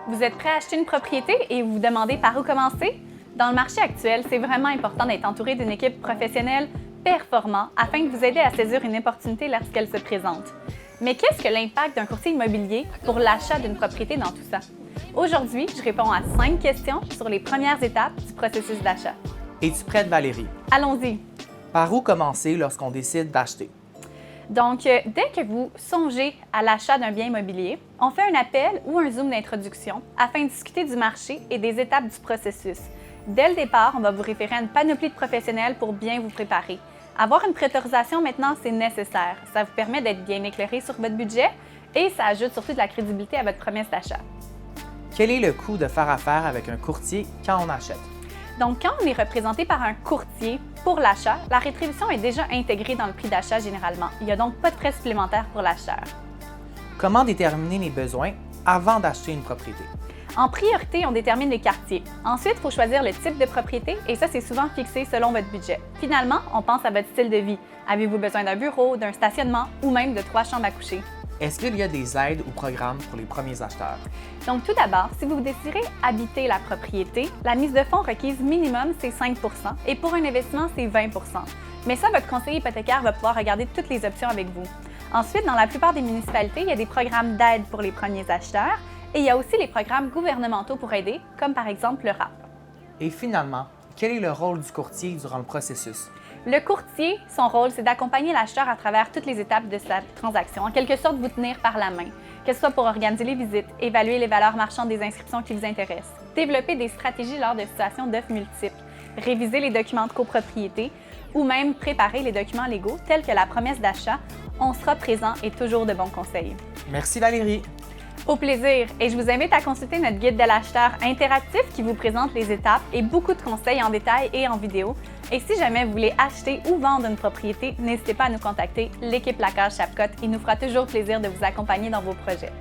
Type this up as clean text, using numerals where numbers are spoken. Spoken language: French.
Vous êtes prêt à acheter une propriété et vous vous demandez par où commencer? Dans le marché actuel, c'est vraiment important d'être entouré d'une équipe professionnelle performante afin de vous aider à saisir une opportunité lorsqu'elle se présente. Mais qu'est-ce que l'impact d'un courtier immobilier pour l'achat d'une propriété dans tout ça? Aujourd'hui, je réponds à 5 questions sur les premières étapes du processus d'achat. Es-tu prête, Valérie? Allons-y! Par où commencer lorsqu'on décide d'acheter? Donc, dès que vous songez à l'achat d'un bien immobilier, on fait un appel ou un Zoom d'introduction afin de discuter du marché et des étapes du processus. Dès le départ, on va vous référer à une panoplie de professionnels pour bien vous préparer. Avoir une préautorisation maintenant, c'est nécessaire. Ça vous permet d'être bien éclairé sur votre budget et ça ajoute surtout de la crédibilité à votre promesse d'achat. Quel est le coût de faire affaire avec un courtier quand on achète? Donc, quand on est représenté par un courtier pour l'achat, la rétribution est déjà intégrée dans le prix d'achat généralement. Il n'y a donc pas de frais supplémentaires pour l'acheteur. Comment déterminer les besoins avant d'acheter une propriété? En priorité, on détermine les quartiers. Ensuite, il faut choisir le type de propriété et ça, c'est souvent fixé selon votre budget. Finalement, on pense à votre style de vie. Avez-vous besoin d'un bureau, d'un stationnement ou même de 3 chambres à coucher? Est-ce qu'il y a des aides ou programmes pour les premiers acheteurs? Donc, tout d'abord, si vous désirez habiter la propriété, la mise de fonds requise minimum, c'est 5 et pour un investissement, c'est 20 Mais ça, votre conseiller hypothécaire va pouvoir regarder toutes les options avec vous. Ensuite, dans la plupart des municipalités, il y a des programmes d'aide pour les premiers acheteurs et il y a aussi les programmes gouvernementaux pour aider, comme par exemple le RAP. Et finalement, quel est le rôle du courtier durant le processus? Le courtier, son rôle, c'est d'accompagner l'acheteur à travers toutes les étapes de sa transaction, en quelque sorte vous tenir par la main, que ce soit pour organiser les visites, évaluer les valeurs marchandes des inscriptions qui vous intéressent, développer des stratégies lors de situations d'offres multiples, réviser les documents de copropriété ou même préparer les documents légaux tels que la promesse d'achat. On sera présent et toujours de bons conseils. Merci Valérie! Au plaisir! Et je vous invite à consulter notre guide de l'acheteur interactif qui vous présente les étapes et beaucoup de conseils en détail et en vidéo. Et si jamais vous voulez acheter ou vendre une propriété, n'hésitez pas à nous contacter, l'équipe Placage Chapcotte. Il nous fera toujours plaisir de vous accompagner dans vos projets.